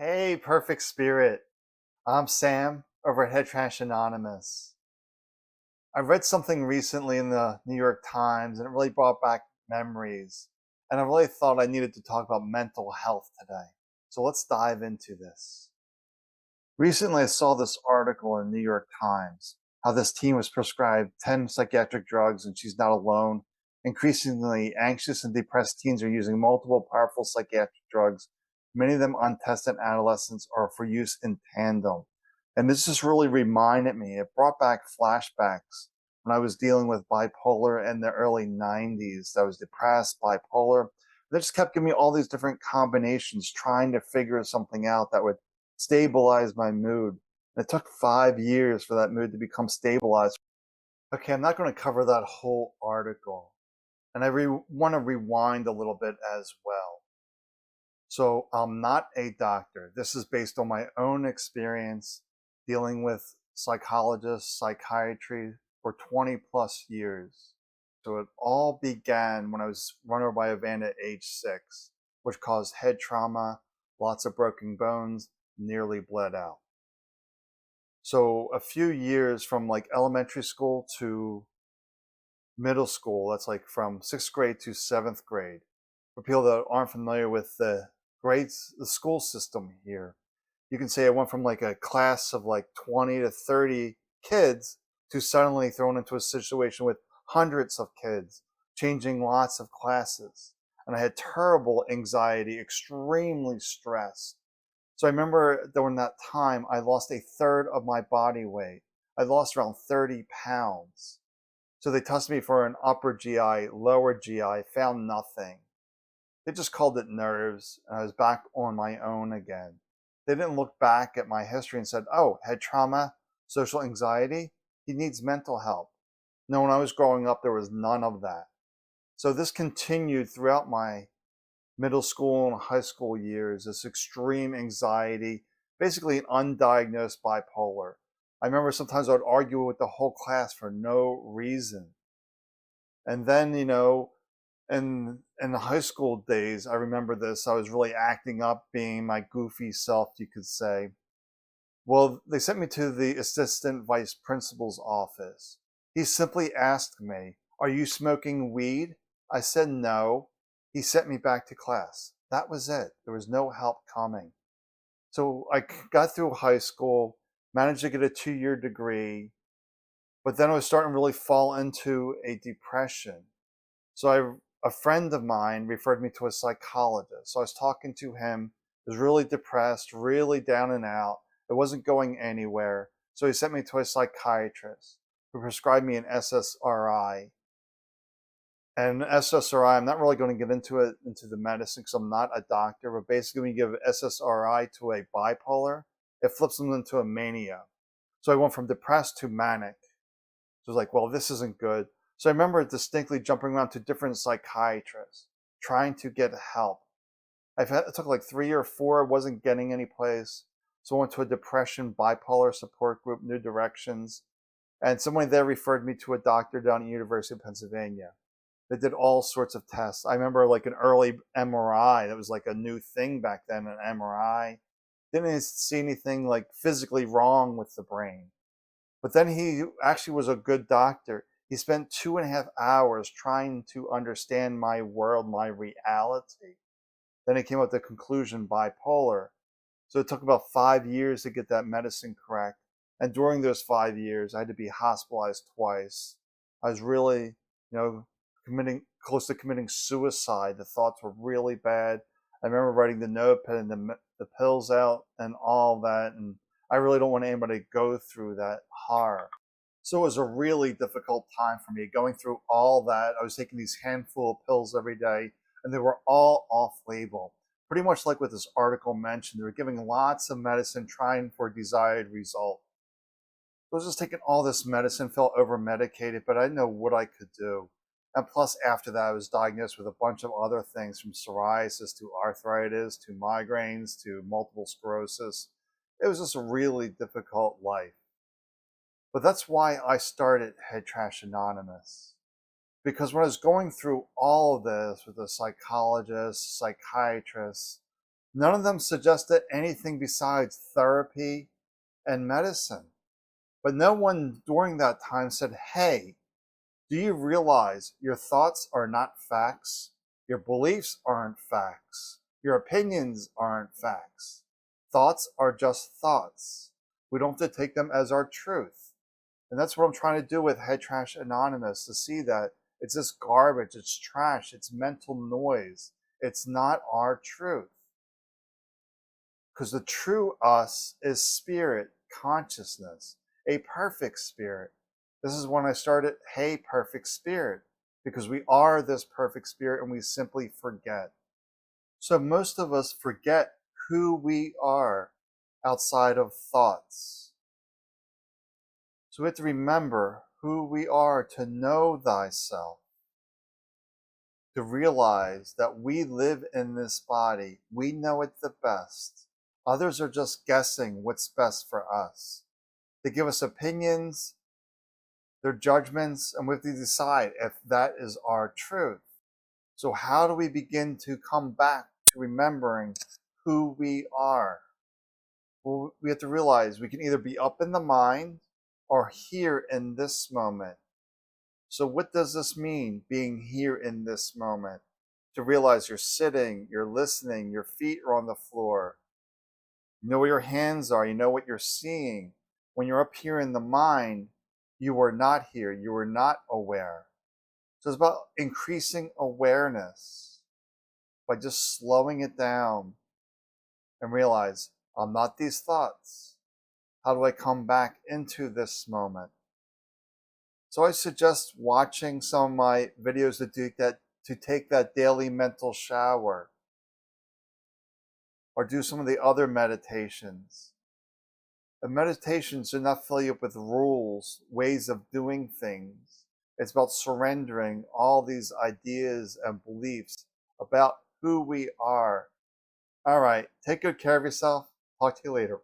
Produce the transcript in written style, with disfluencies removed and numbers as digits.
Hey, perfect spirit. I'm Sam over at Head Trash Anonymous. I read something recently in the New York Times and it really brought back memories. And I really thought I needed to talk about mental health today. So let's dive into this. Recently, I saw this article in the New York Times how this teen was prescribed 10 psychiatric drugs and she's not alone. Increasingly anxious and depressed teens are using multiple powerful psychiatric drugs, many of them untested in adolescents or for use in tandem. And this just really reminded me, it brought back flashbacks when I was dealing with bipolar in the early 90s. I was depressed, bipolar. They just kept giving me all these different combinations, trying to figure something out that would stabilize my mood. And it took 5 years for that mood to become stabilized. Okay, I'm not going to cover that whole article. And I want to rewind a little bit as well. So I'm not a doctor. This is based on my own experience dealing with psychologists, psychiatry for 20 plus years. So it all began when I was run over by a van at age 6, which caused head trauma, lots of broken bones, nearly bled out. So a few years from like elementary school to middle school, that's like from 6th grade to 7th grade. For people that aren't familiar with the grades, the school system here, you can say I went from like a class of like 20 to 30 kids to suddenly thrown into a situation with hundreds of kids, changing lots of classes. And I had terrible anxiety, extremely stressed. So I remember during that time, I lost a third of my body weight. I lost around 30 pounds. So they tested me for an upper GI, lower GI, found nothing. They just called it nerves, and I was back on my own again. They didn't look back at my history and said, oh, head trauma, social anxiety, he needs mental help. No, when I was growing up, there was none of that. So this continued throughout my middle school and high school years, this extreme anxiety, basically an undiagnosed bipolar. I remember sometimes I would argue with the whole class for no reason. And then, in the high school days, I remember this, I was really acting up, being my goofy self, you could say. Well, they sent me to the assistant vice principal's office. He simply asked me, are you smoking weed? I said no. He sent me back to class. That was it. There was no help coming. So I got through high school, managed to get a 2-year degree, but then I was starting to really fall into a depression. So a friend of mine referred me to a psychologist. So I was talking to him, was really depressed, really down and out. It wasn't going anywhere. So he sent me to a psychiatrist who prescribed me an SSRI. And SSRI, I'm not really going to get into the medicine because I'm not a doctor, but basically when you give SSRI to a bipolar, it flips them into a mania. So I went from depressed to manic. So I was like, well, this isn't good. So I remember distinctly jumping around to different psychiatrists, trying to get help. It took like 3 or 4, wasn't getting any place. So I went to a depression bipolar support group, New Directions. And someone there referred me to a doctor down at University of Pennsylvania. They did all sorts of tests. I remember like an early MRI. That was like a new thing back then, an MRI. Didn't see anything like physically wrong with the brain. But then he actually was a good doctor. He spent 2.5 hours trying to understand my world, my reality. Then he came up with the conclusion bipolar. So it took about 5 years to get that medicine correct. And during those 5 years, I had to be hospitalized twice. I was really, close to committing suicide. The thoughts were really bad. I remember writing the note, putting the pills out and all that. And I really don't want anybody to go through that horror. So it was a really difficult time for me going through all that. I was taking these handful of pills every day, and they were all off label. Pretty much like what this article mentioned, they were giving lots of medicine trying for a desired result. I was just taking all this medicine, felt over medicated, but I didn't know what I could do. And plus, after that, I was diagnosed with a bunch of other things from psoriasis to arthritis to migraines to multiple sclerosis. It was just a really difficult life. But that's why I started Head Trash Anonymous. Because when I was going through all of this with a psychologist, psychiatrist, None of them suggested anything besides therapy and medicine. But no one during that time said, hey, do you realize your thoughts are not facts? Your beliefs aren't facts. Your opinions aren't facts. Thoughts are just thoughts. We don't have to take them as our truth. And that's what I'm trying to do with Head Trash Anonymous, to see that it's just garbage, it's trash, it's mental noise. It's not our truth. Because the true us is spirit, consciousness, a perfect spirit. This is when I started, hey, perfect spirit, because we are this perfect spirit and we simply forget. So most of us forget who we are outside of thoughts. So we have to remember who we are, to know thyself, to realize that we live in this body. We know it the best. Others are just guessing what's best for us. They give us opinions, their judgments, and we have to decide if that is our truth. So how do we begin to come back to remembering who we are? Well, we have to realize we can either be up in the mind or here in this moment. So what does this mean, being here in this moment? To realize you're sitting, you're listening, your feet are on the floor. You know where your hands are, you know what you're seeing. When you're up here in the mind, you are not here, you are not aware. So it's about increasing awareness by just slowing it down and realize, I'm not these thoughts. How do I come back into this moment? So I suggest watching some of my videos to take that daily mental shower, or do some of the other meditations. The meditations do not fill you up with rules, ways of doing things. It's about surrendering all these ideas and beliefs about who we are. All right, take good care of yourself. Talk to you later.